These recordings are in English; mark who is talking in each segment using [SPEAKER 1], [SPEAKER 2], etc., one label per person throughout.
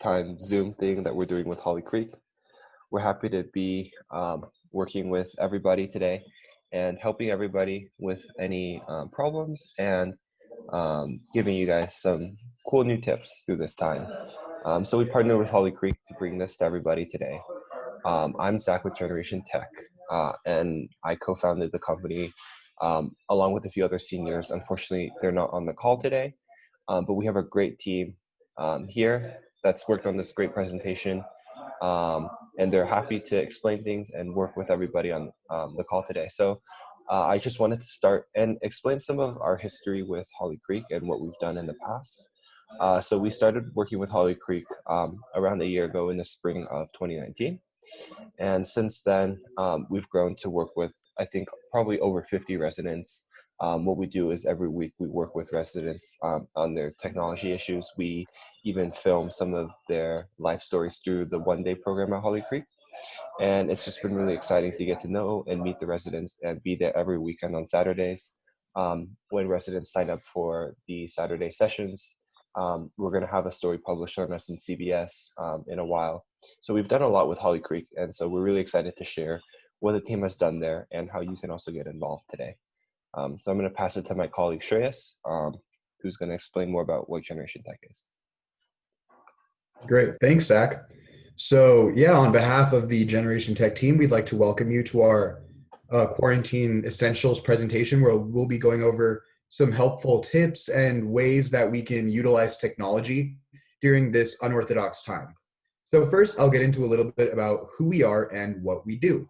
[SPEAKER 1] time Zoom thing that we're doing with Holly Creek. We're happy to be working with everybody today and helping everybody with any problems and giving you guys some cool new tips through this time. So we partnered with Holly Creek to bring this to everybody today. I'm Zach with Generation Tech, and I co-founded the company along with a few other seniors. Unfortunately, they're not on the call today, but we have a great team here that's worked on this great presentation, and they're happy to explain things and work with everybody on the call today. So I just wanted to start and explain some of our history with Holly Creek and what we've done in the past. So we started working with Holly Creek around a year ago in the spring of 2019. And since then, we've grown to work with, I think, probably over 50 residents. What we do is every week we work with residents on their technology issues. We even film some of their life stories through the one-day program at Holly Creek. And it's just been really exciting to get to know and meet the residents and be there every weekend on Saturdays. When residents sign up for the Saturday sessions, we're going to have a story published on us in CBS in a while. So we've done a lot with Holly Creek, and so we're really excited to share what the team has done there and how you can also get involved today. So I'm going to pass it to my colleague Shreyas, who's going to explain more about what Generation Tech is.
[SPEAKER 2] Great, thanks, Zach. So yeah, on behalf of the Generation Tech team, we'd like to welcome you to our Quarantine Essentials presentation, where we'll be going over some helpful tips and ways that we can utilize technology during this unorthodox time. So first, I'll get into a little bit about who we are and what we do.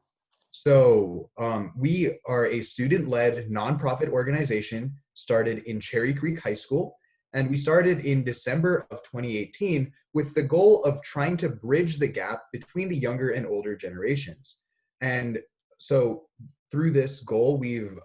[SPEAKER 2] So we are a student-led nonprofit organization started in Cherry Creek High School, and we started in December of 2018 with the goal of trying to bridge the gap between the younger and older generations. And so through this goal, we've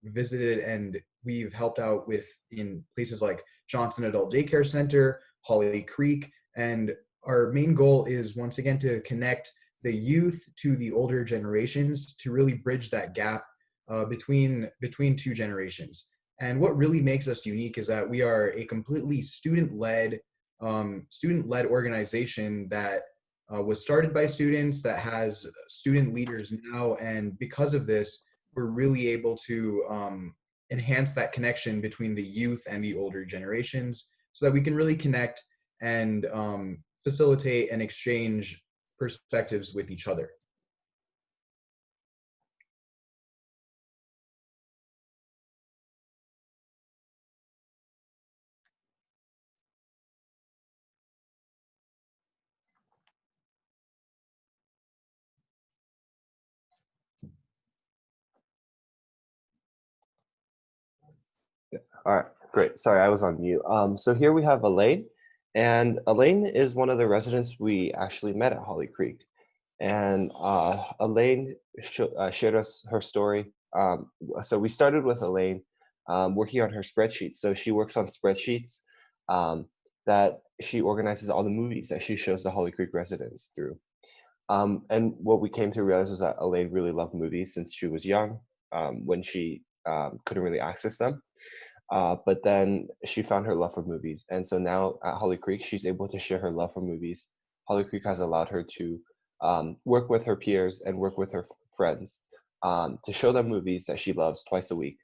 [SPEAKER 2] visited and we've helped out with in places like Johnson Adult Daycare Center, Holly Creek, and our main goal is once again to connect the youth to the older generations to really bridge that gap between two generations. And what really makes us unique is that we are a completely student-led organization that was started by students, that has student leaders now, and because of this, we're really able to enhance that connection between the youth and the older generations so that we can really connect and facilitate and exchange perspectives with each other.
[SPEAKER 1] All right, great. Sorry, I was on mute. So here we have Elaine, and Elaine is one of the residents we actually met at Holly Creek. And Elaine shared us her story. So we started with Elaine working on her spreadsheets. So she works on spreadsheets that she organizes all the movies that she shows the Holly Creek residents through. And what we came to realize was that Elaine really loved movies since she was young, when she couldn't really access them. But then she found her love for movies. And so now at Holly Creek, she's able to share her love for movies. Holly Creek has allowed her to work with her peers and work with her friends to show them movies that she loves twice a week.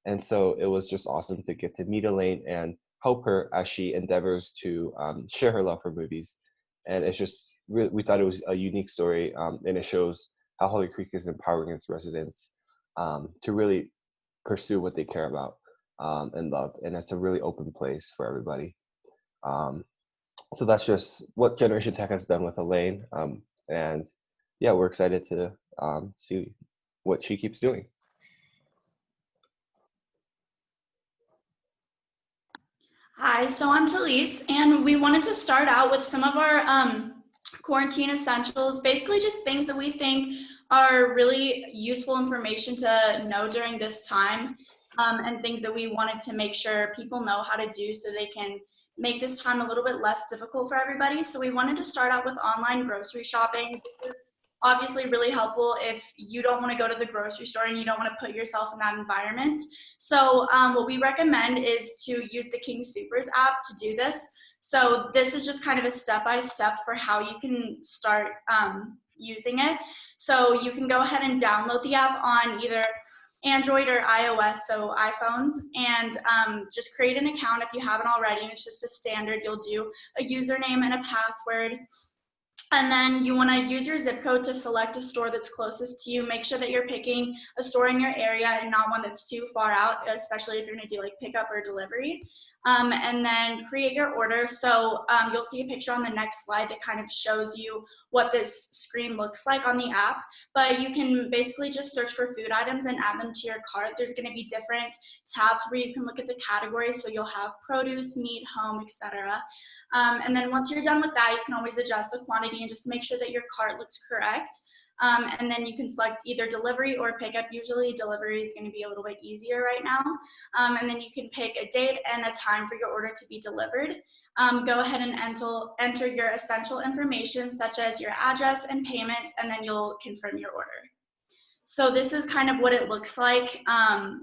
[SPEAKER 1] And so it was just awesome to get to meet Elaine and help her as she endeavors to share her love for movies. And it's just, we thought it was a unique story, and it shows how Holly Creek is empowering its residents to really pursue what they care about and love. And it's a really open place for everybody. So that's just what Generation Tech has done with Elaine. And yeah, we're excited to see what she keeps doing.
[SPEAKER 3] Hi, so I'm Talise, and we wanted to start out with some of our quarantine essentials, basically just things that we think are really useful information to know during this time, and things that we wanted to make sure people know how to do so they can make this time a little bit less difficult for everybody. So we wanted to start out with online grocery shopping. This is obviously really helpful if you don't want to go to the grocery store and you don't want to put yourself in that environment. So what we recommend is to use the King Soopers app to do this. So this is just kind of a step-by-step for how you can start using it. So you can go ahead and download the app on either Android or iOS, so iPhones, and just create an account if you haven't already. It's just a standard. You'll do a username and a password. And then you want to use your zip code to select a store that's closest to you. Make sure that you're picking a store in your area and not one that's too far out, especially if you're going to do like pickup or delivery. And then create your order. So you'll see a picture on the next slide that kind of shows you what this screen looks like on the app. But you can basically just search for food items and add them to your cart. There's going to be different tabs where you can look at the categories. So you'll have produce, meat, home, etc. And then once you're done with that, you can always adjust the quantity and just make sure that your cart looks correct. And then you can select either delivery or pickup. Usually delivery is going to be a little bit easier right now. And then you can pick a date and a time for your order to be delivered. Go ahead and enter your essential information such as your address and payment, and then you'll confirm your order. So this is kind of what it looks like,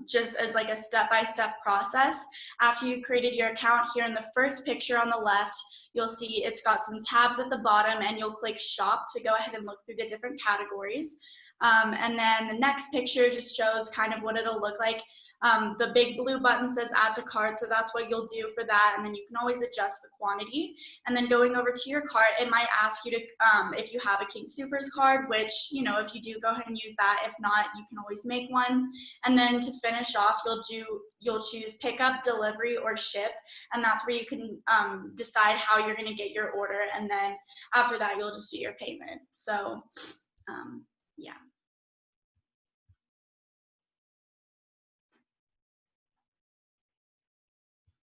[SPEAKER 3] just as like a step-by-step process. After you've created your account, here in the first picture on the left, you'll see it's got some tabs at the bottom, and you'll click shop to go ahead and look through the different categories. And then the next picture just shows kind of what it'll look like. The big blue button says add to cart, so that's what you'll do for that, and then you can always adjust the quantity. And then going over to your cart, it might ask you to, if you have a King Soopers card, which, you know, if you do, go ahead and use that. If not, you can always make one. And then to finish off, you'll choose pickup, delivery, or ship, and that's where you can decide how you're going to get your order, and then after that, you'll just do your payment. So, yeah.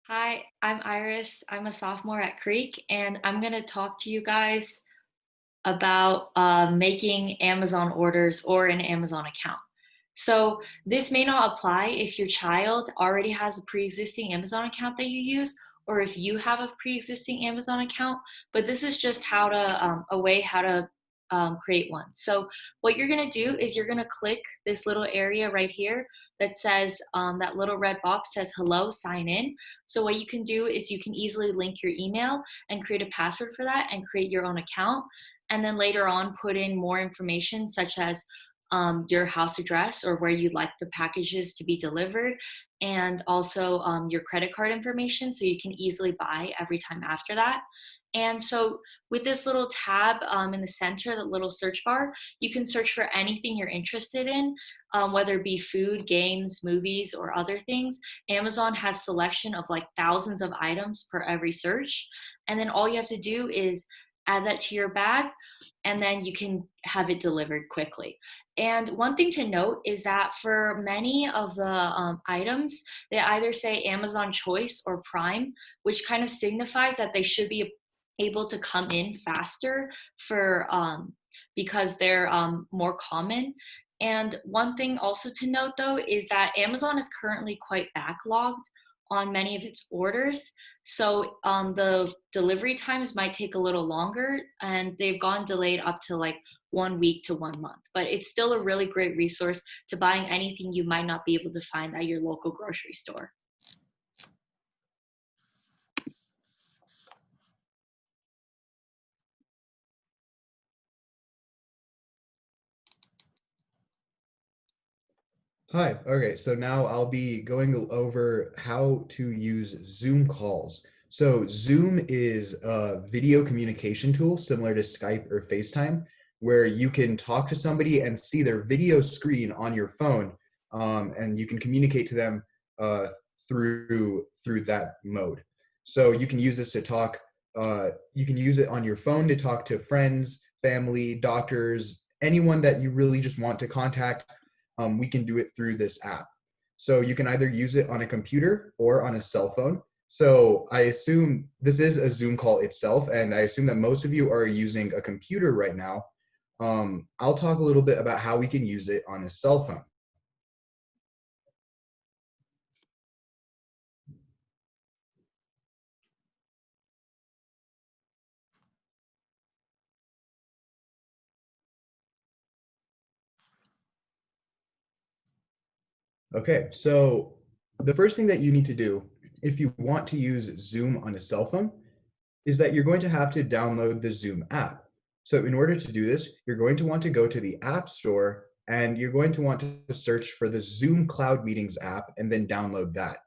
[SPEAKER 4] Hi, I'm Iris. I'm a sophomore at Creek, and I'm going to talk to you guys about making Amazon orders or an Amazon account. So this may not apply if your child already has a pre-existing Amazon account that you use, or if you have a pre-existing Amazon account, but this is just how to how to create one. So what you're gonna do is you're gonna click this little area right here that says, that little red box says hello, sign in. So what you can do is you can easily link your email and create a password for that and create your own account. And then later on put in more information such as your house address or where you'd like the packages to be delivered, and also your credit card information so you can easily buy every time after that. And so with this little tab in the center, the little search bar, you can search for anything you're interested in, whether it be food, games, movies, or other things. Amazon has selection of like thousands of items per every search. And then all you have to do is add that to your bag, and then you can have it delivered quickly. And one thing to note is that for many of the items, they either say Amazon Choice or Prime, which kind of signifies that they should be able to come in faster for because they're more common. And one thing also to note though is that Amazon is currently quite backlogged on many of its orders. So the delivery times might take a little longer, and they've gone delayed up to like 1 week to 1 month. But it's still a really great resource to buying anything you might not be able to find at your local grocery store.
[SPEAKER 2] Hi. Okay, so now I'll be going over how to use Zoom calls. So Zoom is a video communication tool similar to Skype or FaceTime, where you can talk to somebody and see their video screen on your phone, and you can communicate to them through that mode. So you can use this to talk. You can use it on your phone to talk to friends, family, doctors, anyone that you really just want to contact. We can do it through this app. So you can either use it on a computer or on a cell phone. So I assume this is a Zoom call itself, and I assume that most of you are using a computer right now. I'll talk a little bit about how we can use it on a cell phone. Okay, so the first thing that you need to do if you want to use Zoom on a cell phone is that you're going to have to download the Zoom app. So in order to do this, you're going to want to go to the App Store and you're going to want to search for the Zoom Cloud Meetings app and then download that.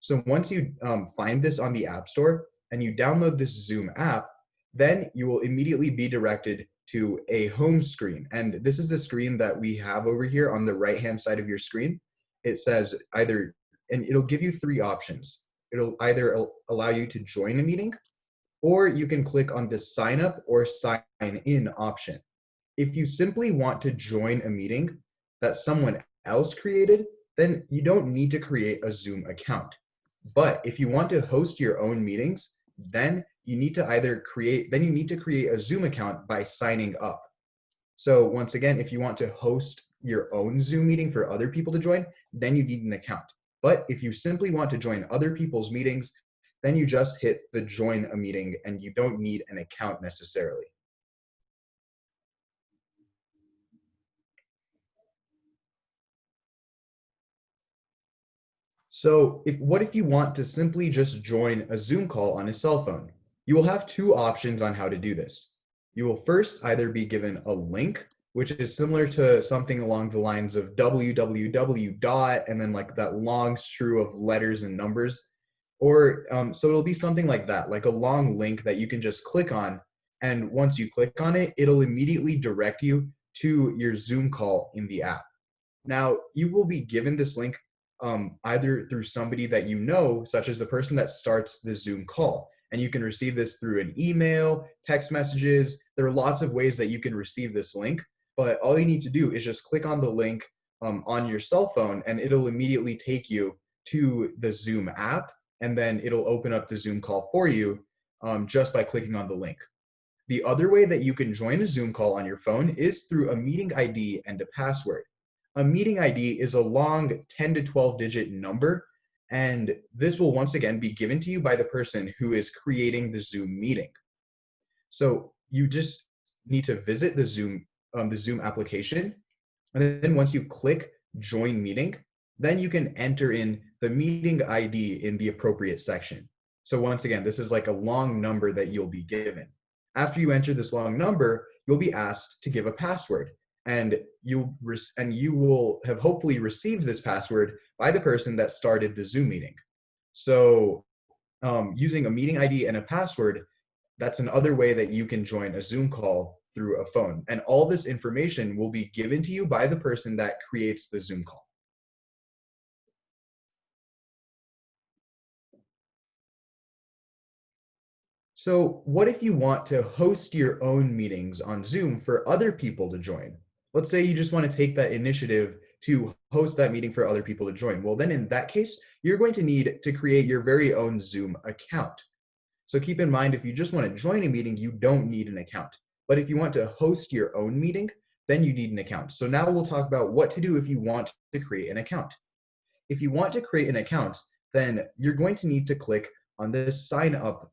[SPEAKER 2] So once you find this on the App Store and you download this Zoom app, then you will immediately be directed to a home screen. And this is the screen that we have over here on the right-hand side of your screen. It says either, and it'll give you three options. It'll either allow you to join a meeting, or you can click on the sign up or sign in option. If you simply want to join a meeting that someone else created, then you don't need to create a Zoom account. But if you want to host your own meetings, then you need to create a Zoom account by signing up. So once again, if you want to host your own Zoom meeting for other people to join, then you need an account. But if you simply want to join other people's meetings, then you just hit the join a meeting and you don't need an account necessarily. So what if you want to simply just join a Zoom call on a cell phone? You will have two options on how to do this. You will first either be given a link, which is similar to something along the lines of www dot and then like that long strew of letters and numbers. Or so it'll be something like that, like a long link that you can just click on. And once you click on it, it'll immediately direct you to your Zoom call in the app. Now, you will be given this link either through somebody that you know, such as the person that starts the Zoom call. And you can receive this through an email, text messages. There are lots of ways that you can receive this link, but all you need to do is just click on the link on your cell phone and it'll immediately take you to the Zoom app, and then it'll open up the Zoom call for you just by clicking on the link. The other way that you can join a Zoom call on your phone is through a meeting ID and a password. A meeting ID is a long 10 to 12 digit number, and this will once again be given to you by the person who is creating the Zoom meeting. So you just need to visit the Zoom application, and then once you click join meeting, then you can enter in the meeting ID in the appropriate section. So once again, this is like a long number that you'll be given. After you enter this long number, you'll be asked to give a password, and you will have hopefully received this password by the person that started the Zoom meeting. So using a meeting ID and a password, that's another way that you can join a Zoom call through a phone. And all this information will be given to you by the person that creates the Zoom call. So what if you want to host your own meetings on Zoom for other people to join? Let's say you just want to take that initiative to host that meeting for other people to join. Well, then in that case, you're going to need to create your very own Zoom account. So keep in mind, if you just want to join a meeting, you don't need an account. But if you want to host your own meeting, then you need an account. So now we'll talk about what to do if you want to create an account. If you want to create an account, then you're going to need to click on this sign up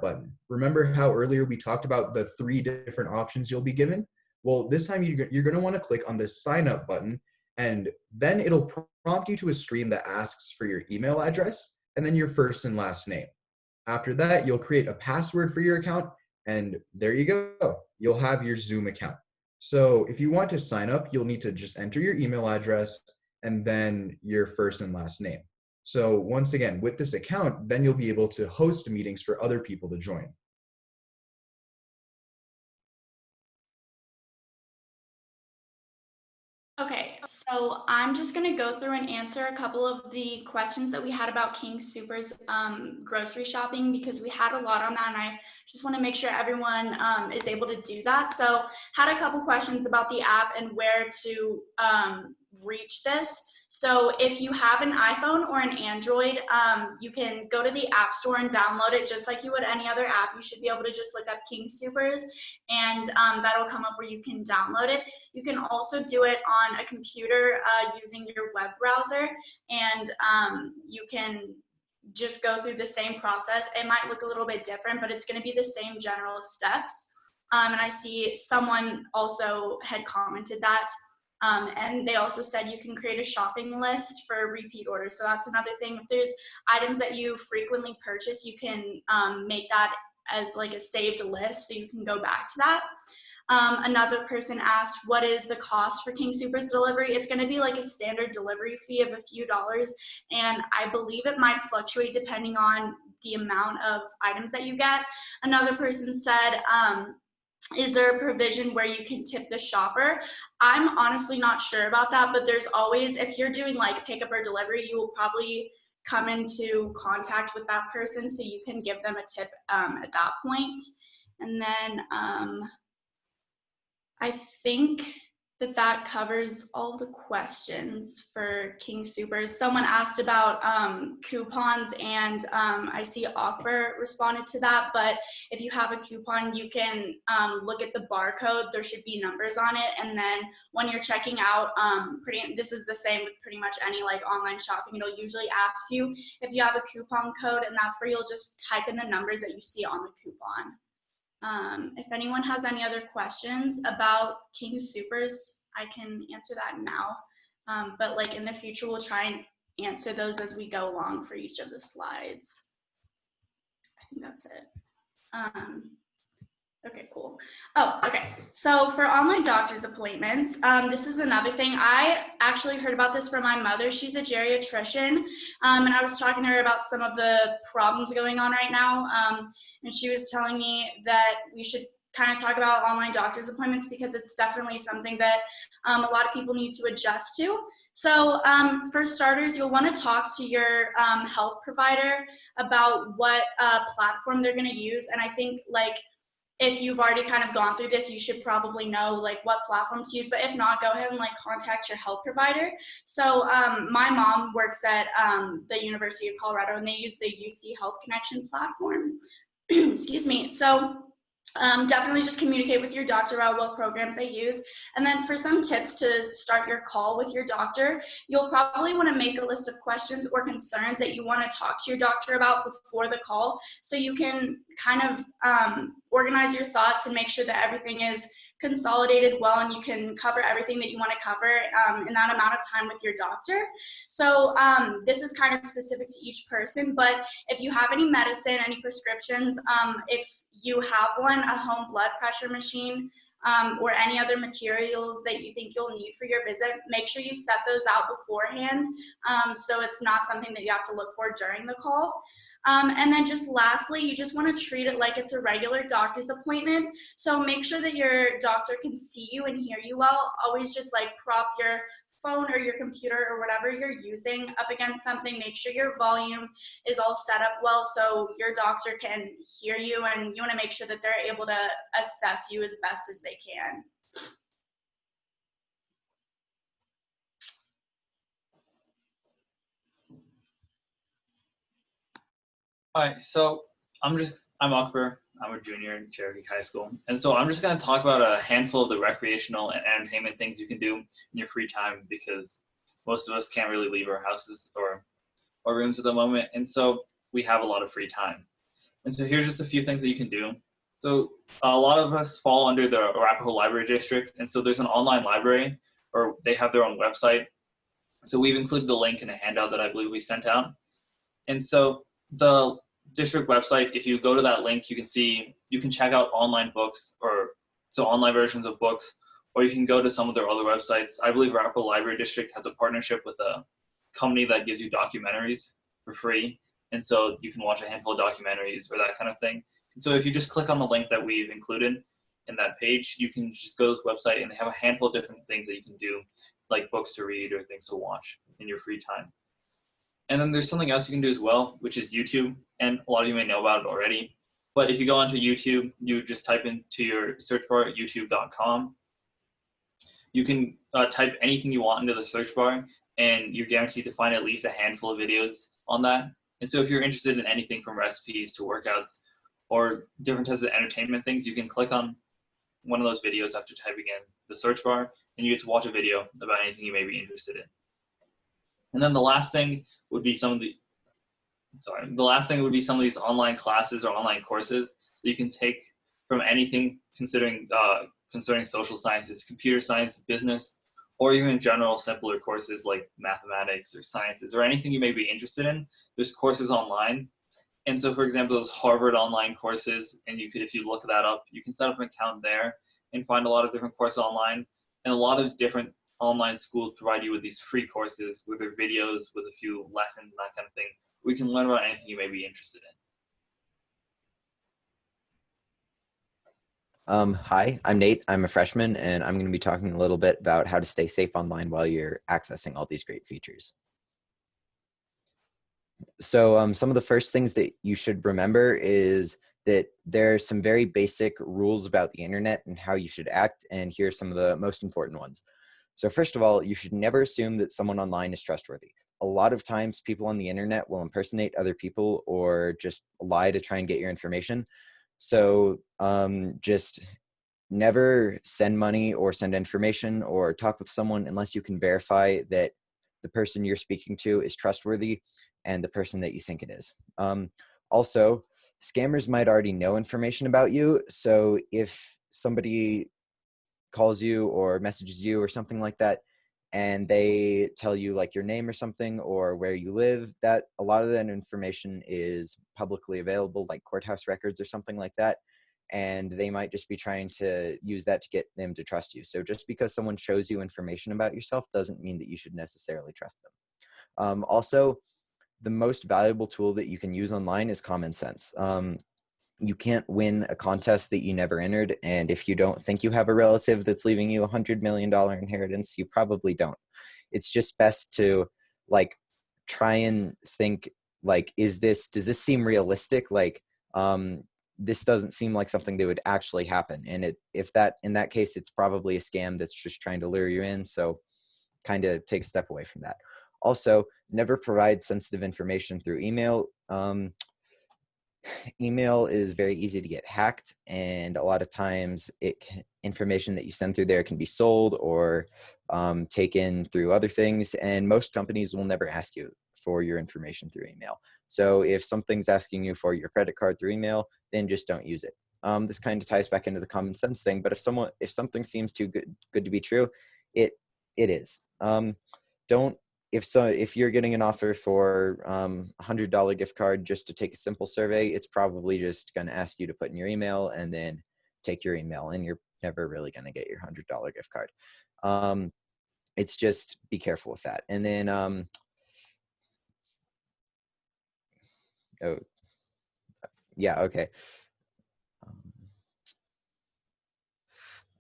[SPEAKER 2] button. Remember how earlier we talked about the three different options you'll be given? Well, this time you're going to want to click on this sign up button, and then it'll prompt you to a screen that asks for your email address and then your first and last name. After that, you'll create a password for your account, and there you go. You'll have your Zoom account. So if you want to sign up, you'll need to just enter your email address and then your first and last name. So once again, with this account, then you'll be able to host meetings for other people to join.
[SPEAKER 3] Okay, so I'm just gonna go through and answer a couple of the questions that we had about King Super's grocery shopping, because we had a lot on that and I just wanna make sure everyone is able to do that. So had a couple questions about the app and where to reach this. So if you have an iPhone or an Android, you can go to the App Store and download it just like you would any other app. You should be able to just look up King Supers and that'll come up where you can download it. You can also do it on a computer using your web browser, and you can just go through the same process. It might look a little bit different, but it's going to be the same general steps. And I see someone also had commented that. And they also said you can create a shopping list for repeat orders. So that's another thing. If there's items that you frequently purchase, you can make that as like a saved list so you can go back to that. Another person asked, what is the cost for King Soopers delivery? It's going to be like a standard delivery fee of a few dollars, and I believe it might fluctuate depending on the amount of items that you get. Another person said, is there a provision where you can tip the shopper? I'm honestly not sure about that, but there's always, if you're doing like pickup or delivery, you will probably come into contact with that person, so you can give them a tip at that point. And then I think that covers all the questions for King Soopers. Someone asked about coupons, and I see Akbar responded to that, but if you have a coupon, you can look at the barcode. There should be numbers on it, and then when you're checking out, this is the same with pretty much any like online shopping. It'll usually ask you if you have a coupon code, and that's where you'll just type in the numbers that you see on the coupon. If anyone has any other questions about King Soopers, I can answer that now. But like in the future, we'll try and answer those as we go along for each of the slides. I think that's it. Okay, cool. Oh, okay. So for online doctor's appointments, this is another thing. I actually heard about this from my mother. She's a geriatrician, and I was talking to her about some of the problems going on right now, and she was telling me that we should kind of talk about online doctor's appointments because it's definitely something that a lot of people need to adjust to. So for starters, you'll want to talk to your health provider about what platform they're going to use, and I think like if you've already kind of gone through this, you should probably know like what platforms to use, but if not, go ahead and like contact your health provider. So my mom works at the University of Colorado, and they use the UC Health Connection platform. Excuse me. So definitely just communicate with your doctor about what programs they use. And then for some tips to start your call with your doctor, you'll probably want to make a list of questions or concerns that you want to talk to your doctor about before the call, so you can kind of organize your thoughts and make sure that everything is consolidated well and you can cover everything that you want to cover in that amount of time with your doctor. So this is kind of specific to each person, but if you have any medicine, any prescriptions, if you have one, a home blood pressure machine, or any other materials that you think you'll need for your visit, make sure you set those out beforehand, so it's not something that you have to look for during the call. And then just lastly, you just want to treat it like it's a regular doctor's appointment. So make sure that your doctor can see you and hear you well. Always just like prop your phone or your computer or whatever you're using up against something. Make sure your volume is all set up well so your doctor can hear you, and you want to make sure that they're able to assess you as best as they can.
[SPEAKER 5] All right, so I'm Akbar. I'm a junior in Cherokee High School. And so I'm just going to talk about a handful of the recreational and entertainment things you can do in your free time, because most of us can't really leave our houses or rooms at the moment. And so we have a lot of free time. And so here's just a few things that you can do. So a lot of us fall under the Arapahoe Library District. And so there's an online library, or they have their own website. So we've included the link in a handout that I believe we sent out. And so the district website, if you go to that link, you can check out online books, or so online versions of books, or you can go to some of their other websites. I believe Arapahoe Library District has a partnership with a company that gives you documentaries for free, and so you can watch a handful of documentaries or that kind of thing. And so if you just click on the link that we've included in that page, you can just go to this website, and they have a handful of different things that you can do, like books to read or things to watch in your free time. And then there's something else you can do as well, which is YouTube. And a lot of you may know about it already. But if you go onto YouTube, you just type into your search bar youtube.com. You can type anything you want into the search bar, and you're guaranteed to find at least a handful of videos on that. And so if you're interested in anything from recipes to workouts or different types of entertainment things, you can click on one of those videos after typing in the search bar, and you get to watch a video about anything you may be interested in. And then the last thing would be some of these online classes or online courses that you can take from anything concerning social sciences, computer science, business, or even in general simpler courses like mathematics or sciences or anything you may be interested in. There's courses online. And so, for example, those Harvard online courses, and you could, if you look that up, you can set up an account there and find a lot of different courses online. And a lot of different online schools provide you with these free courses with their videos, with a few lessons, that kind of thing. We can learn about anything you may be interested in.
[SPEAKER 6] Hi, I'm Nate. I'm a freshman, and I'm going to be talking a little bit about how to stay safe online while you're accessing all these great features. So some of the first things that you should remember is that there are some very basic rules about the internet and how you should act, and here are some of the most important ones. So first of all, you should never assume that someone online is trustworthy. A lot of times people on the internet will impersonate other people or just lie to try and get your information. So just never send money or send information or talk with someone unless you can verify that the person you're speaking to is trustworthy and the person that you think it is. Also, scammers might already know information about you. So if somebody calls you or messages you or something like that, and they tell you like your name or something or where you live, that a lot of that information is publicly available, like courthouse records or something like that. And they might just be trying to use that to get them to trust you. So just because someone shows you information about yourself doesn't mean that you should necessarily trust them. Also, the most valuable tool that you can use online is common sense. You can't win a contest that you never entered. And if you don't think you have a relative that's leaving you $100 million inheritance, you probably don't. It's just best to like try and think like, does this seem realistic? Like, this doesn't seem like something that would actually happen. And in that case, it's probably a scam that's just trying to lure you in. So kind of take a step away from that. Also, never provide sensitive information through email. Email is very easy to get hacked, and a lot of times information that you send through there can be sold or taken through other things, and most companies will never ask you for your information through email. So if something's asking you for your credit card through email, then just don't use it. This kind of ties back into the common sense thing, but if something seems too good to be true, it is. Don't if you're getting an offer for $100 gift card just to take a simple survey, it's probably just going to ask you to put in your email and then take your email, and you're never really going to get your $100 gift card. It's just be careful with that. And then oh yeah, okay.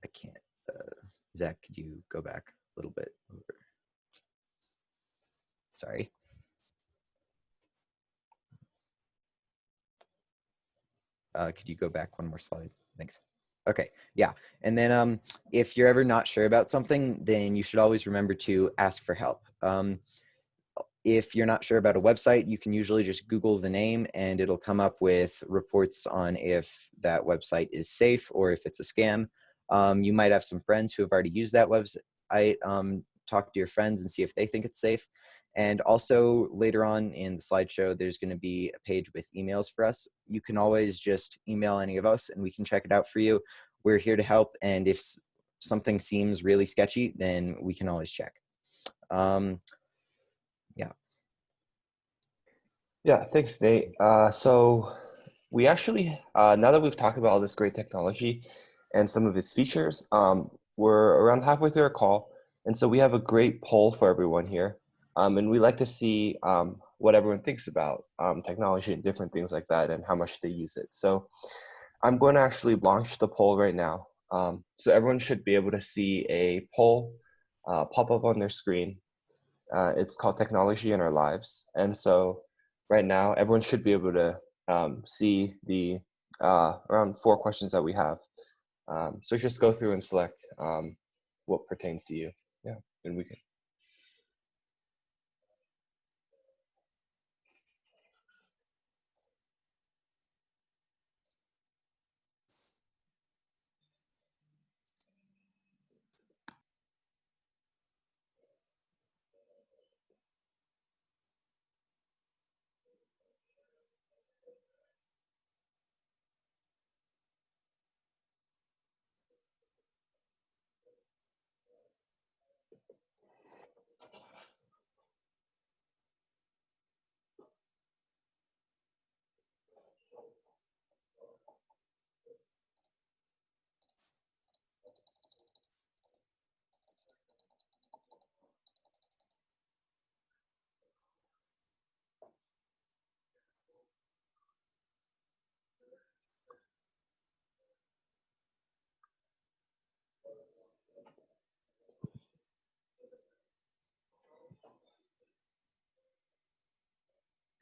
[SPEAKER 6] I can't. Zach, could you go back a little bit over? Sorry. Could you go back one more slide? Thanks. Okay, yeah. And then if you're ever not sure about something, then you should always remember to ask for help. If you're not sure about a website, you can usually just Google the name and it'll come up with reports on if that website is safe or if it's a scam. You might have some friends who have already used that website. Talk to your friends and see if they think it's safe. And also later on in the slideshow, there's going to be a page with emails for us. You can always just email any of us and we can check it out for you. We're here to help. And if something seems really sketchy, then we can always check. Yeah.
[SPEAKER 1] Yeah, thanks, Nate. So we actually, now that we've talked about all this great technology and some of its features, we're around halfway through our call. And so we have a great poll for everyone here. And we like to see what everyone thinks about technology and different things like that and how much they use it. So I'm going to actually launch the poll right now. So everyone should be able to see a poll pop up on their screen. It's called Technology in Our Lives. And so right now, everyone should be able to see the around 4 questions that we have. So just go through and select what pertains to you. Yeah, and we can.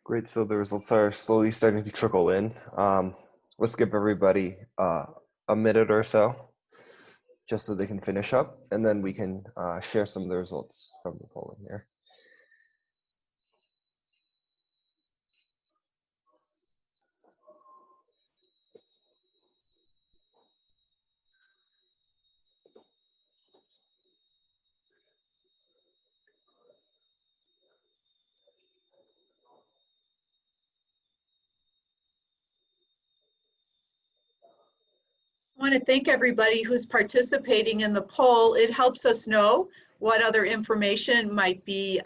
[SPEAKER 1] Great. So the results are slowly starting to trickle in. Let's give everybody a minute or so just so they can finish up, and then we can share some of the results from the polling here.
[SPEAKER 7] I want to thank everybody who's participating in the poll. It helps us know what other information might be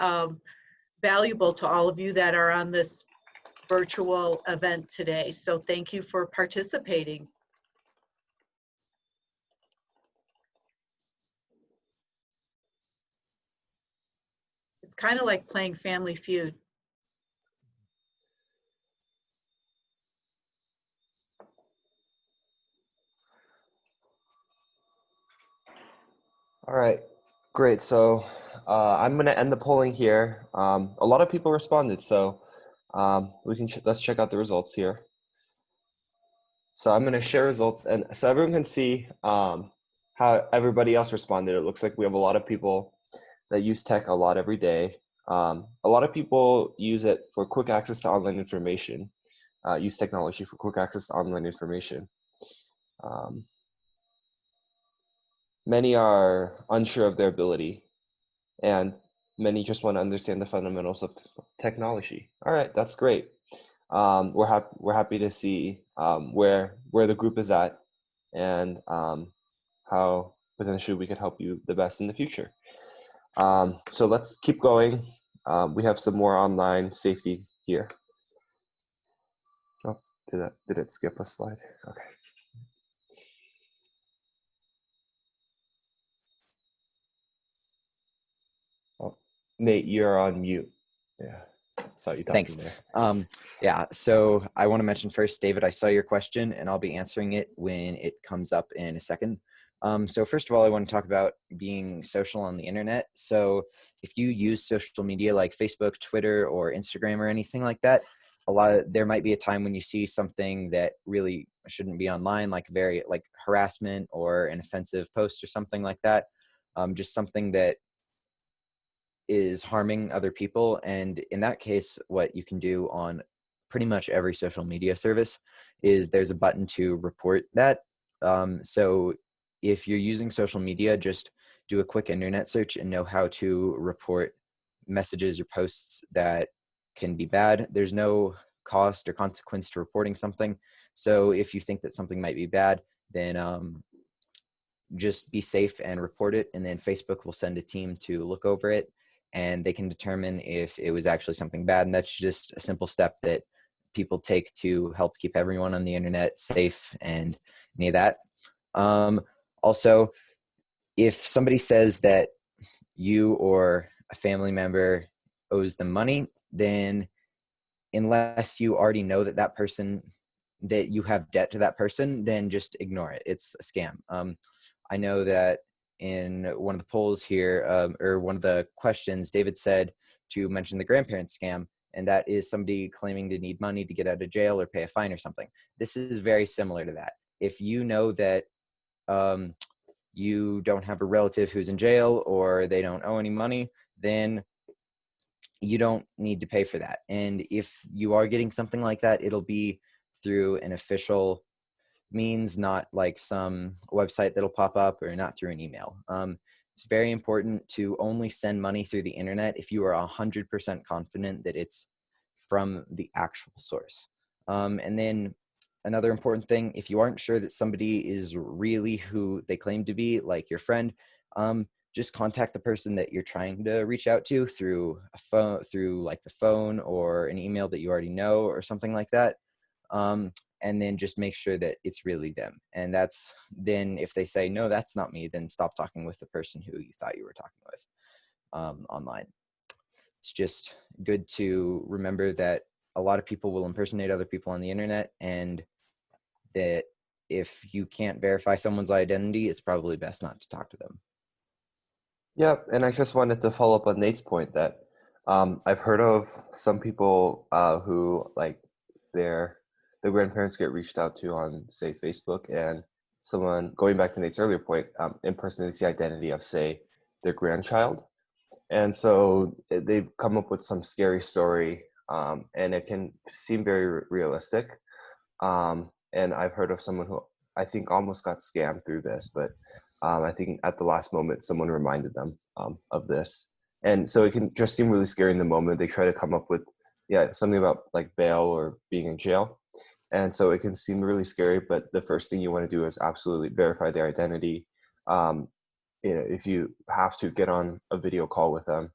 [SPEAKER 7] valuable to all of you that are on this virtual event today. So thank you for participating. It's kind of like playing Family Feud.
[SPEAKER 1] All right, great. So I'm going to end the polling here. A lot of people responded, so we can let's check out the results here. So I'm going to share results, and so everyone can see how everybody else responded. It looks like we have a lot of people that use tech a lot every day. A lot of people use it for quick access to online information, use technology for quick access to online information. Many are unsure of their ability, and many just want to understand the fundamentals of technology. All right, that's great. We're happy to see where the group is at, and how potentially we could help you the best in the future. So let's keep going. We have some more online safety here. Oh, did it skip a slide? Okay. Oh, Nate, you're on mute. Yeah, saw you talking
[SPEAKER 6] Thanks.
[SPEAKER 1] there.
[SPEAKER 6] Yeah, so I want to mention first, David, I saw your question and I'll be answering it when it comes up in a second. So first of all, I want to talk about being social on the internet. So if you use social media like Facebook, Twitter, or Instagram or anything like that, there might be a time when you see something that really shouldn't be online, like harassment or an offensive post or something like that. Just something that is harming other people. And in that case, what you can do on pretty much every social media service is there's a button to report that. So if you're using social media, just do a quick internet search and know how to report messages or posts that can be bad. There's no cost or consequence to reporting something. So if you think that something might be bad, then just be safe and report it. And then Facebook will send a team to look over it, and they can determine if it was actually something bad. And that's just a simple step that people take to help keep everyone on the internet safe and any of that. Also, if somebody says that you or a family member owes them money, then unless you already know that person, that you have debt to that person, then just ignore it. It's a scam. I know that in one of the polls here, or one of the questions, David said to mention the grandparent scam, and that is somebody claiming to need money to get out of jail or pay a fine or something. This is very similar to that. If you know that you don't have a relative who's in jail or they don't owe any money, then you don't need to pay for that. And if you are getting something like that, it'll be through an official means, not like some website that'll pop up, or not through an email. It's very important to only send money through the internet if you are 100% confident that it's from the actual source. And then another important thing, if you aren't sure that somebody is really who they claim to be, like your friend, just contact the person that you're trying to reach out to through a phone, through like the phone or an email that you already know or something like that. And then just make sure that it's really them. And then if they say, no, that's not me, then stop talking with the person who you thought you were talking with online. It's just good to remember that a lot of people will impersonate other people on the internet, and that if you can't verify someone's identity, it's probably best not to talk to them.
[SPEAKER 1] Yeah, and I just wanted to follow up on Nate's point that I've heard of some people who like their grandparents get reached out to on, say, Facebook, and someone, going back to Nate's earlier point, impersonates the identity of, say, their grandchild, and so they've come up with some scary story, and it can seem very realistic. And I've heard of someone who I think almost got scammed through this, but I think at the last moment someone reminded them of this, and so it can just seem really scary in the moment. They try to come up with, yeah, something about like bail or being in jail, and so it can seem really scary. But the first thing you want to do is absolutely verify their identity. Um, if you have to, get on a video call with them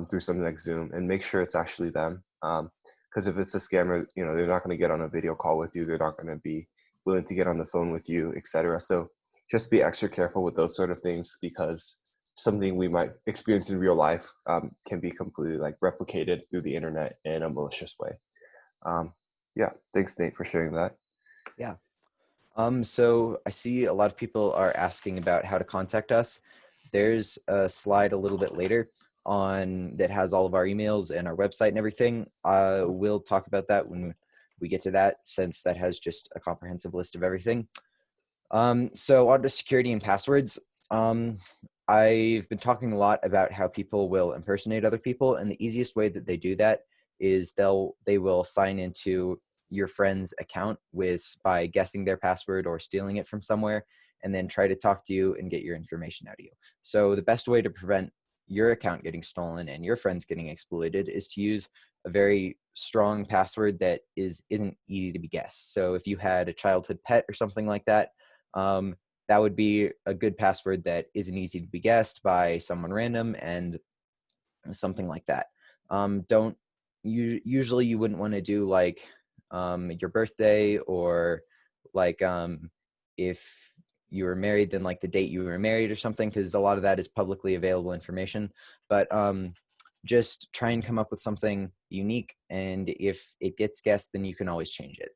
[SPEAKER 1] through something like Zoom, and make sure it's actually them. Because if it's a scammer, they're not going to get on a video call with you. They're not going to be willing to get on the phone with you, etc. So just be extra careful with those sort of things, because something we might experience in real life can be completely like replicated through the internet in a malicious way. Yeah, thanks, Nate, for sharing that.
[SPEAKER 6] Yeah. So I see a lot of people are asking about how to contact us. There's a slide a little bit later on that has all of our emails and our website and everything. We'll talk about that when we get to that, since that has just a comprehensive list of everything. So on to security and passwords. I've been talking a lot about how people will impersonate other people, and the easiest way that they do that is they will sign into your friend's account by guessing their password or stealing it from somewhere, and then try to talk to you and get your information out of you. So the best way to prevent your account getting stolen and your friends getting exploited is to use a very strong password that isn't easy to be guessed. So if you had a childhood pet or something like that, that would be a good password that isn't easy to be guessed by someone random, and something like that. Usually you wouldn't want to do like your birthday, or like if you were married, then like the date you were married or something, because a lot of that is publicly available information. But just try and come up with something unique, and if it gets guessed, then you can always change it.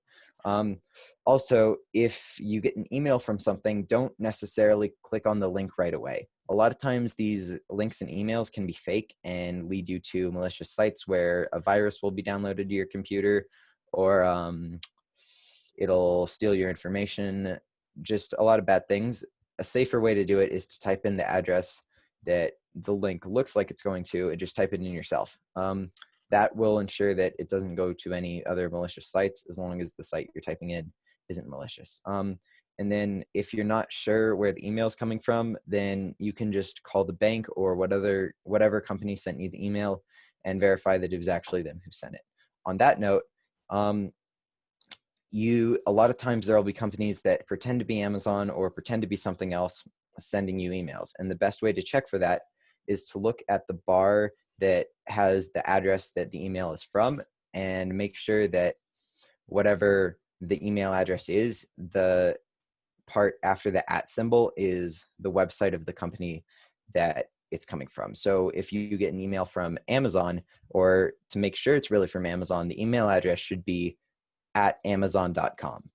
[SPEAKER 6] Also, if you get an email from something, don't necessarily click on the link right away. A lot of times these links and emails can be fake and lead you to malicious sites where a virus will be downloaded to your computer, or it'll steal your information. Just a lot of bad things. A safer way to do it is to type in the address that the link looks like it's going to, and just type it in yourself. That will ensure that it doesn't go to any other malicious sites, as long as the site you're typing in isn't malicious. And then if you're not sure where the email is coming from, then you can just call the bank or whatever company sent you the email and verify that it was actually them who sent it. On that note, a lot of times there will be companies that pretend to be Amazon or pretend to be something else sending you emails. And the best way to check for that is to look at the bar that has the address that the email is from, and make sure that whatever the email address is, the part after the @ symbol is the website of the company that it's coming from. So if you get an email from Amazon, or to make sure it's really from Amazon, the email address should be @amazon.com.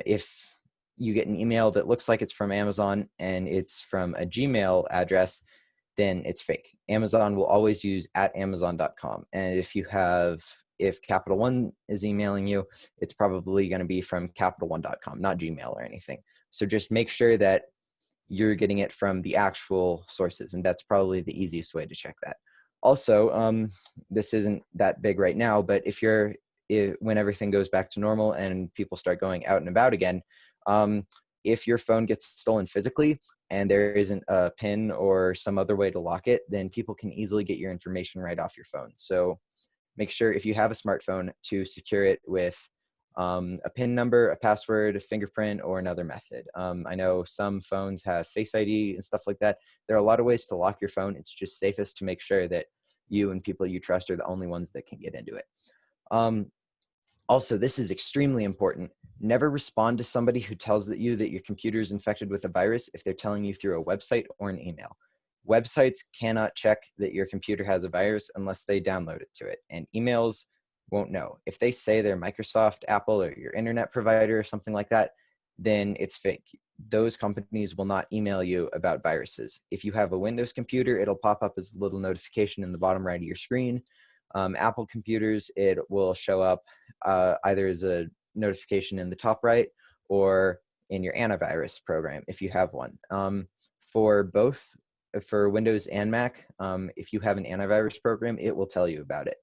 [SPEAKER 6] If you get an email that looks like it's from Amazon and it's from a Gmail address, then it's fake. Amazon will always use @amazon.com. And if Capital One is emailing you, it's probably going to be from capital1.com, not Gmail or anything. So just make sure that you're getting it from the actual sources, and that's probably the easiest way to check that. Also, this isn't that big right now, but when everything goes back to normal and people start going out and about again, if your phone gets stolen physically and there isn't a PIN or some other way to lock it, then people can easily get your information right off your phone. So make sure, if you have a smartphone, to secure it with a PIN number, a password, a fingerprint, or another method. I know some phones have Face ID and stuff like that. There are a lot of ways to lock your phone. It's just safest to make sure that you and people you trust are the only ones that can get into it. Also, this is extremely important. Never respond to somebody who tells you that your computer is infected with a virus if they're telling you through a website or an email. Websites cannot check that your computer has a virus unless they download it to it, and emails won't know. If they say they're Microsoft, Apple, or your internet provider or something like that, then it's fake. those companies will not email you about viruses. If you have a Windows computer, it'll pop up as a little notification in the bottom right of your screen. Apple computers, it will show up either as a notification in the top right or in your antivirus program if you have one. For both, for Windows and Mac, if you have an antivirus program, it will tell you about it.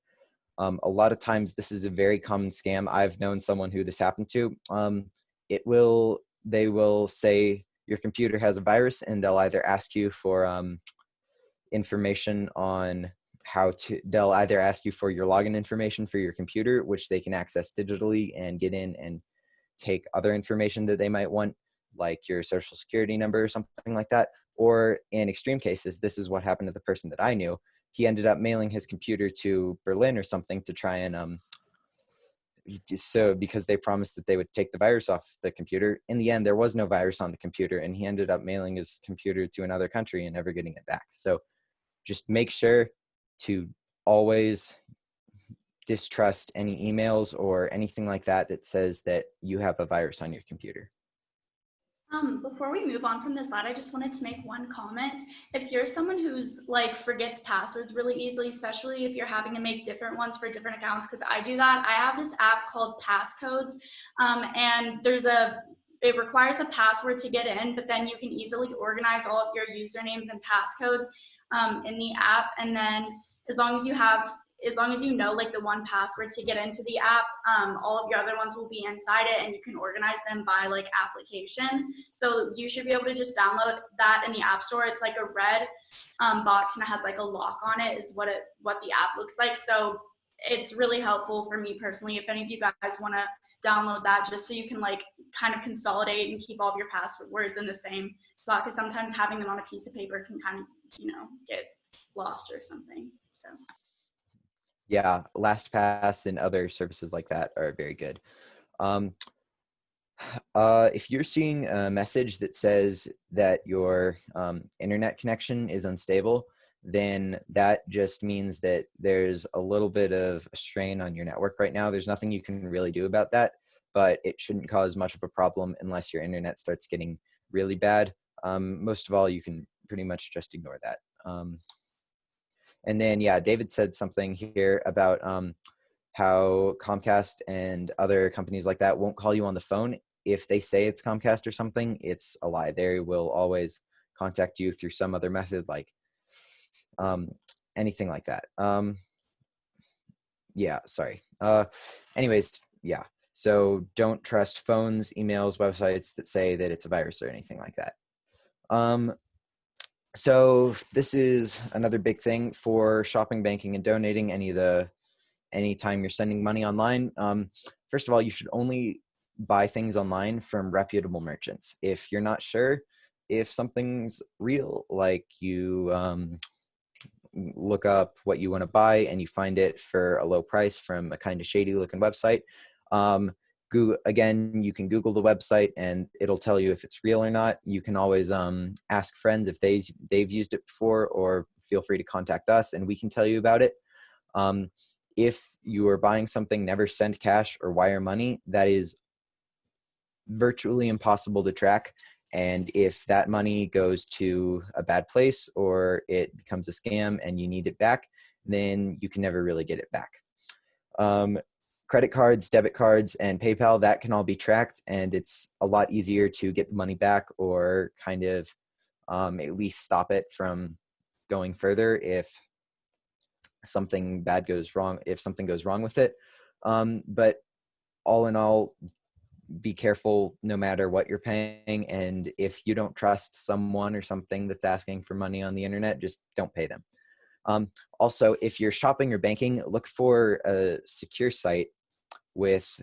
[SPEAKER 6] A lot of times this is a very common scam. I've known someone who this happened to. They will say your computer has a virus, and they'll either ask you for information on they'll either ask you for your login information for your computer, which they can access digitally and get in and take other information that they might want, like your social security number or something like that. Or in extreme cases, this is what happened to the person that I knew. He ended up mailing his computer to Berlin or something to try and because they promised that they would take the virus off the computer. In the end, there was no virus on the computer, and he ended up mailing his computer to another country and never getting it back. So just make sure to always distrust any emails or anything like that that says that you have a virus on your computer.
[SPEAKER 3] Before we move on from this slide, I just wanted to make one comment. If you're someone who's like forgets passwords really easily, especially if you're having to make different ones for different accounts, because I do that. I have this app called Passcodes, and it requires a password to get in, but then you can easily organize all of your usernames and passcodes in the app. And then as long as you know like the one password to get into the app, all of your other ones will be inside it, and you can organize them by like application. So you should be able to just download that in the App Store. It's like a red box, and it has like a lock on it, is what the app looks like. So it's really helpful for me personally. If any of you guys want to download that, just so you can like kind of consolidate and keep all of your passwords in the same spot, because sometimes having them on a piece of paper can kind of, get lost or something. So.
[SPEAKER 6] Yeah, LastPass and other services like that are very good. If you're seeing a message that says that your internet connection is unstable, then that just means that there's a little bit of a strain on your network right now. There's nothing you can really do about that, but it shouldn't cause much of a problem unless your internet starts getting really bad. Most of all, you can pretty much just ignore that. And then, yeah, David said something here about how Comcast and other companies like that won't call you on the phone. If they say it's Comcast or something, it's a lie. They will always contact you through some other method, like anything like that. Yeah, sorry. Anyways, yeah. So don't trust phones, emails, websites that say that it's a virus or anything like that. So this is another big thing for shopping, banking, and donating. Anytime you're sending money online, first of all, you should only buy things online from reputable merchants. If you're not sure if something's real, like you look up what you want to buy and you find it for a low price from a kind of shady looking website, you can Google the website and it'll tell you if it's real or not. You can always ask friends if they've used it before, or feel free to contact us and we can tell you about it. If you are buying something, never send cash or wire money. That is virtually impossible to track. And if that money goes to a bad place or it becomes a scam and you need it back, then you can never really get it back. Credit cards, debit cards, and PayPal, that can all be tracked, and it's a lot easier to get the money back or kind of at least stop it from going further if something bad goes wrong, if something goes wrong with it. But all in all, be careful no matter what you're paying. And if you don't trust someone or something that's asking for money on the internet, just don't pay them. Also, if you're shopping or banking, look for a secure site with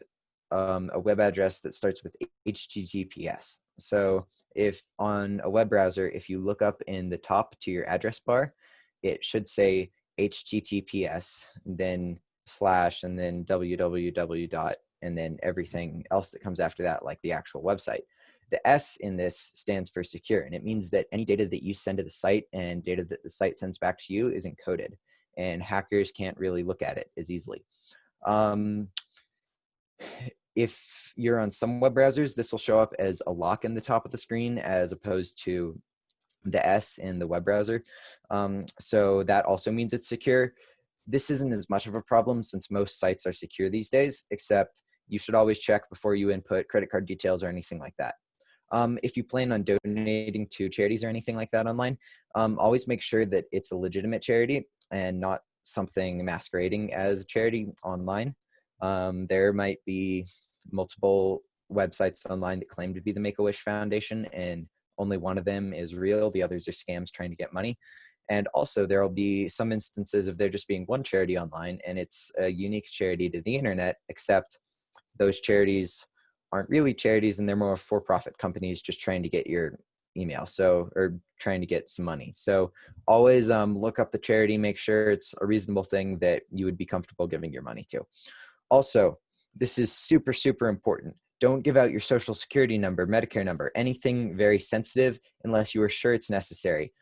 [SPEAKER 6] a web address that starts with HTTPS. So if on a web browser, if you look up in the top to your address bar, it should say HTTPS, then / and then www. And then everything else that comes after that, like the actual website. The S in this stands for secure, and it means that any data that you send to the site and data that the site sends back to you is encoded, and hackers can't really look at it as easily. If you're on some web browsers, this will show up as a lock in the top of the screen as opposed to the S in the web browser. So that also means it's secure. This isn't as much of a problem since most sites are secure these days, except you should always check before you input credit card details or anything like that. If you plan on donating to charities or anything like that online, always make sure that it's a legitimate charity and not something masquerading as a charity online. There might be multiple websites online that claim to be the Make-A-Wish Foundation, and only one of them is real. The others are scams trying to get money. And also there will be some instances of there just being one charity online and it's a unique charity to the internet, except those charities aren't really charities and they're more for-profit companies just trying to get your email, or trying to get some money. So always look up the charity, make sure it's a reasonable thing that you would be comfortable giving your money to. Also, this is super, super important. Don't give out your social security number, Medicare number, anything very sensitive unless you are sure it's necessary.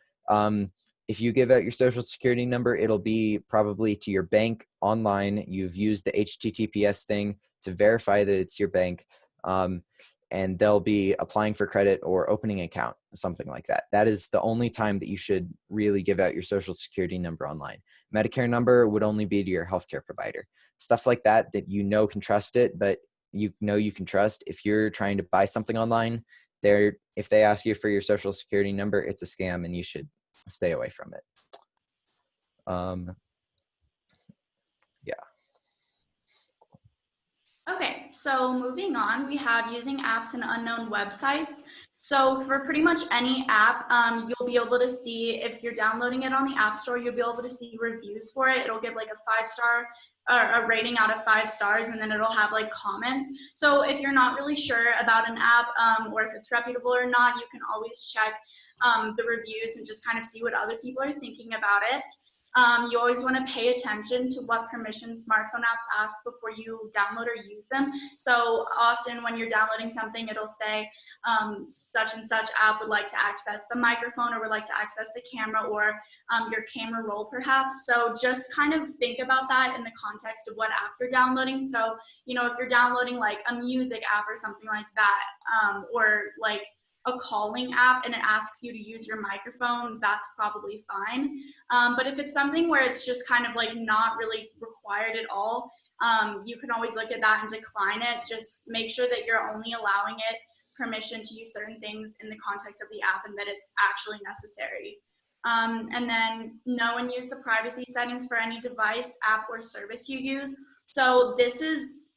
[SPEAKER 6] If you give out your social security number, it'll be probably to your bank online. You've used the HTTPS thing to verify that it's your bank. And they'll be applying for credit or opening an account, something like that. That is the only time that you should really give out your social security number online. Medicare number would only be to your healthcare provider. Stuff like that you know can trust it, but you know you can trust. If you're trying to buy something online, if they ask you for your social security number, it's a scam and you should stay away from it. Yeah.
[SPEAKER 3] Okay, so moving on, we have using apps and unknown websites. So for pretty much any app, you'll be able to see, if you're downloading it on the App Store, you'll be able to see reviews for it. It'll give like a 5-star or a rating out of 5 stars, and then it'll have like comments. So if you're not really sure about an app or if it's reputable or not, you can always check the reviews and just kind of see what other people are thinking about it. You always want to pay attention to what permissions smartphone apps ask before you download or use them. So often when you're downloading something, it'll say such and such app would like to access the microphone or would like to access the camera or your camera roll perhaps. So just kind of think about that in the context of what app you're downloading. So, if you're downloading like a music app or something like that, or like a calling app and it asks you to use your microphone, that's probably fine. But if it's something where it's just kind of like not really required at all, you can always look at that and decline it. Just make sure that you're only allowing it permission to use certain things in the context of the app and that it's actually necessary. And then know and use the privacy settings for any device, app, or service you use. So this is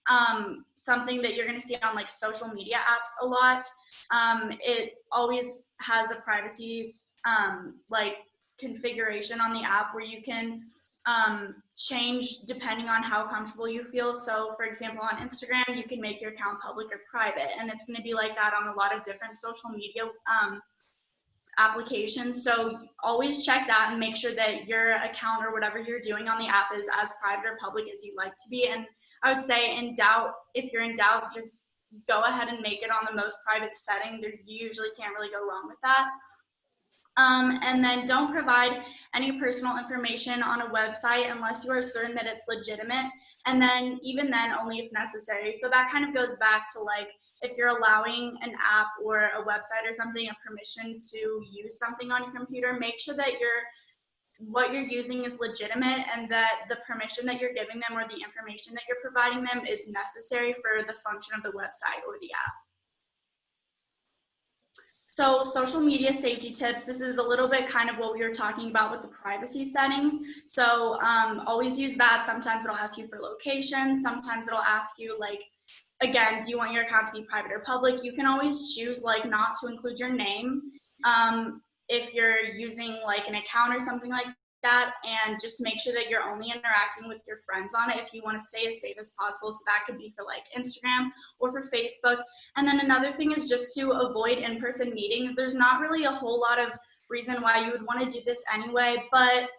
[SPEAKER 3] something that you're going to see on like social media apps a lot. It always has a privacy like configuration on the app where you can change depending on how comfortable you feel. So for example, on Instagram, you can make your account public or private, and it's going to be like that on a lot of different social media applications. So always check that and make sure that your account or whatever you're doing on the app is as private or public as you'd like to be. And I would say if you're in doubt, just go ahead and make it on the most private setting. You usually can't really go wrong with that. And then don't provide any personal information on a website unless you are certain that it's legitimate. And then even then, only if necessary. So that kind of goes back to like, if you're allowing an app or a website or something a permission to use something on your computer, make sure that what you're using is legitimate and that the permission that you're giving them or the information that you're providing them is necessary for the function of the website or the app. So social media safety tips, this is a little bit kind of what we were talking about with the privacy settings. So always use that. Sometimes it'll ask you for location. Sometimes it'll ask you like, again, do you want your account to be private or public? You can always choose like not to include your name if you're using like an account or something like that, and just make sure that you're only interacting with your friends on it if you want to stay as safe as possible. So that could be for like Instagram or for Facebook. And then another thing is just to avoid in-person meetings. There's not really a whole lot of reason why you would want to do this anyway, but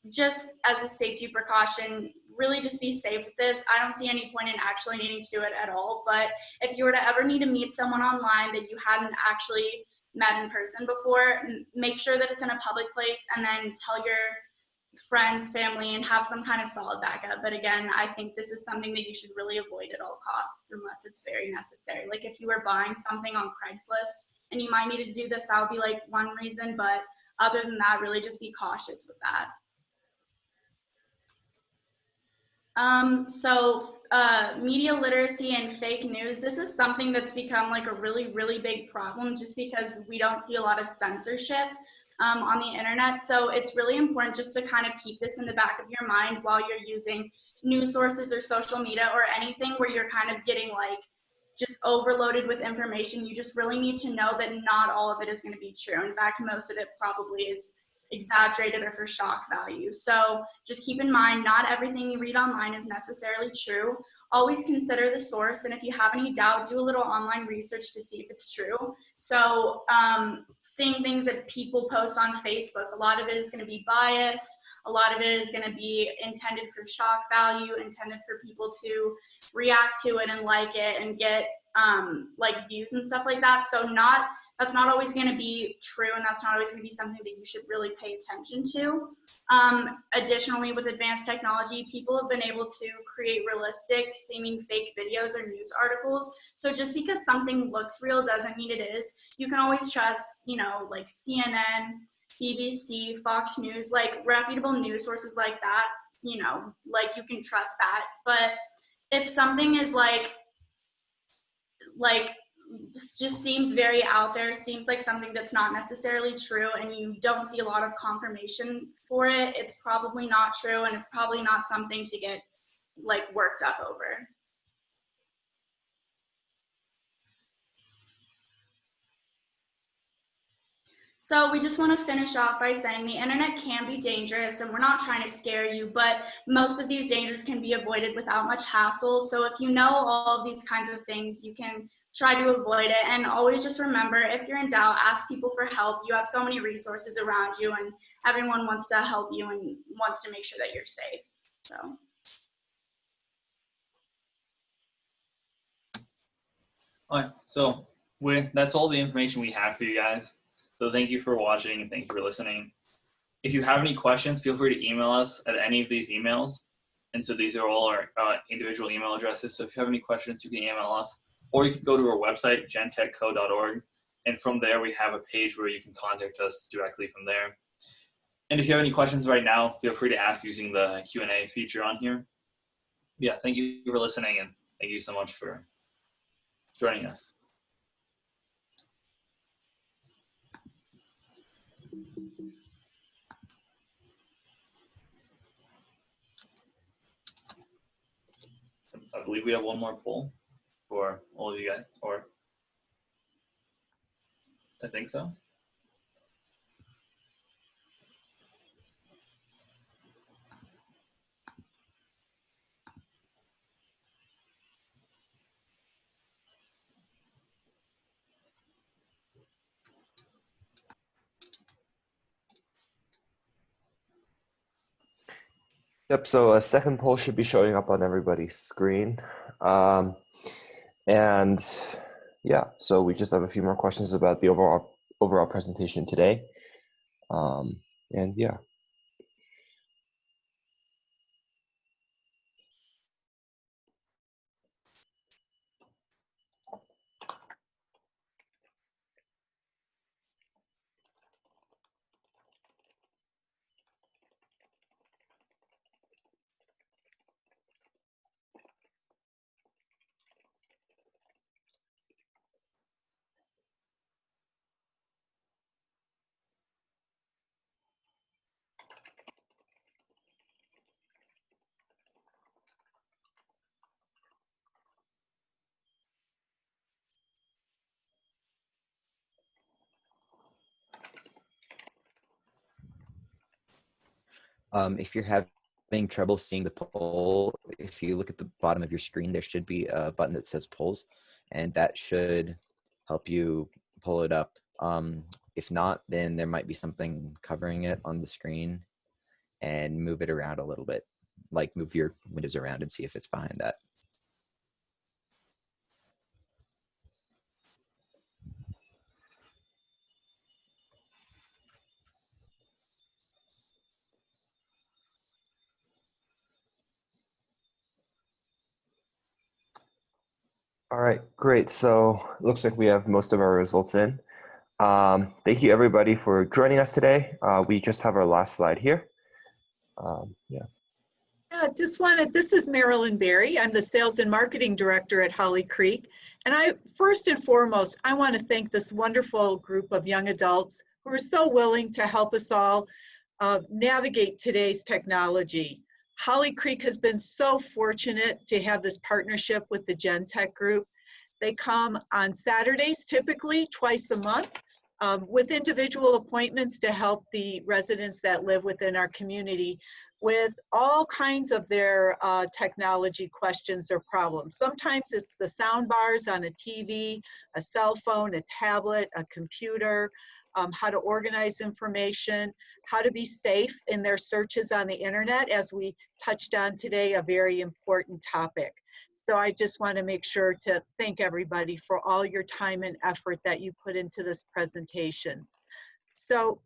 [SPEAKER 3] just as a safety precaution, really just be safe with this. I don't see any point in actually needing to do it at all, but if you were to ever need to meet someone online that you hadn't actually met in person before, make sure that it's in a public place, and then tell friends, family, and have some kind of solid backup. But again, I think this is something that you should really avoid at all costs unless it's very necessary. Like if you were buying something on Craigslist and you might need to do this, that would be like one reason. But other than that, really just be cautious with that. Media literacy and fake news, this is something that's become like a really, really big problem just because we don't see a lot of censorship on the internet. So it's really important just to kind of keep this in the back of your mind while you're using news sources or social media or anything where you're kind of getting like just overloaded with information. You just really need to know that not all of it is going to be true. In fact, most of it probably is exaggerated or for shock value. So just keep in mind, not everything you read online is necessarily true. Always consider the source, and if you have any doubt, do a little online research to see if it's true. So seeing things that people post on Facebook, a lot of it is going to be biased. A lot of it is going to be intended for shock value, intended for people to react to it and like it and get like views and stuff like that. So that's not always going to be true, and that's not always going to be something that you should really pay attention to. Additionally, with advanced technology, people have been able to create realistic seeming fake videos or news articles. So just because something looks real doesn't mean it is. You can always trust, like CNN, BBC, Fox News, like reputable news sources like that, like you can trust that. But if something is like just seems very out there, seems like something that's not necessarily true, and you don't see a lot of confirmation for it, it's probably not true, and it's probably not something to get like worked up over. So we just want to finish off by saying the internet can be dangerous, and we're not trying to scare you, but most of these dangers can be avoided without much hassle. So if you know all of these kinds of things, you can try to avoid it. And always just remember, if you're in doubt, ask people for help. You have so many resources around you, and everyone wants to help you and wants to make sure that you're safe. So.
[SPEAKER 5] All right, so that's all the information we have for you guys. So thank you for watching and thank you for listening. If you have any questions, feel free to email us at any of these emails. And so these are all our individual email addresses. So if you have any questions, you can email us, or you can go to our website, gentechco.org. And from there, we have a page where you can contact us directly from there. And if you have any questions right now, feel free to ask using the Q&A feature on here. Yeah, thank you for listening, and thank you so much for joining us. I believe we have one more poll for all of you guys, or I think so.
[SPEAKER 1] Yep, so a second poll should be showing up on everybody's screen. And yeah, so we just have a few more questions about the overall presentation today. And yeah.
[SPEAKER 6] If you're having trouble seeing the poll, if you look at the bottom of your screen, there should be a button that says polls, and that should help you pull it up. If not, then there might be something covering it on the screen, and move it around a little bit, like move your windows around and see if it's behind that.
[SPEAKER 1] All right, great. So it looks like we have most of our results in. Thank you everybody for joining us today. We just have our last slide here. Yeah.
[SPEAKER 7] Yeah, just wanted, this is Marilyn Berry. I'm the Sales and Marketing Director at Holly Creek. And first and foremost, I want to thank this wonderful group of young adults who are so willing to help us all navigate today's technology. Holly Creek has been so fortunate to have this partnership with the Gen Tech group. They come on Saturdays, typically twice a month, with individual appointments to help the residents that live within our community with all kinds of their technology questions or problems. Sometimes it's the sound bars on a TV, a cell phone, a tablet, a computer, how to organize information, how to be safe in their searches on the internet, as we touched on today, a very important topic. So I just want to make sure to thank everybody for all your time and effort that you put into this presentation. So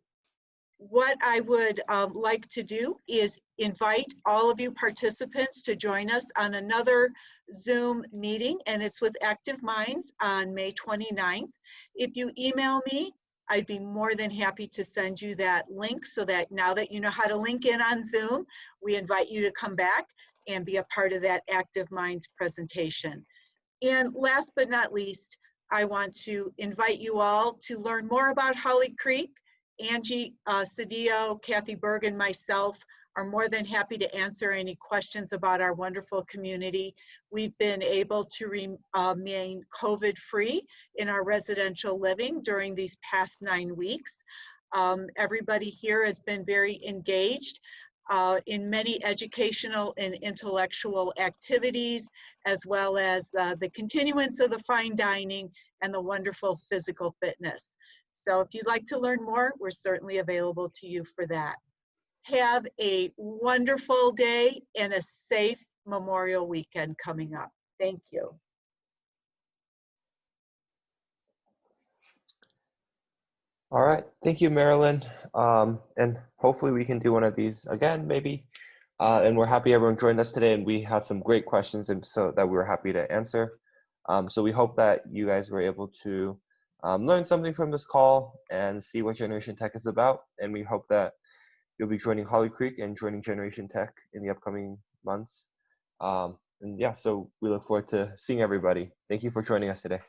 [SPEAKER 7] what I would like to do is invite all of you participants to join us on another Zoom meeting, and it's with Active Minds on May 29th. If you email me, I'd be more than happy to send you that link, so that now that you know how to link in on Zoom, we invite you to come back and be a part of that Active Minds presentation. And last but not least, I want to invite you all to learn more about Holly Creek. Angie Cedillo, Kathy Berg, and myself are more than happy to answer any questions about our wonderful community. We've been able to remain COVID-free in our residential living during these past 9 weeks. Everybody here has been very engaged in many educational and intellectual activities, as well as the continuance of the fine dining and the wonderful physical fitness. So if you'd like to learn more, we're certainly available to you for that. Have a wonderful day and a safe Memorial Weekend coming up. Thank you.
[SPEAKER 1] All right, thank you, Marilyn. And hopefully we can do one of these again, maybe. And we're happy everyone joined us today, and we had some great questions, and so that we were happy to answer. So we hope that you guys were able to learn something from this call and see what Generation Tech is about. And we hope that you'll be joining Holly Creek and joining Generation Tech in the upcoming months. And yeah, so we look forward to seeing everybody. Thank you for joining us today.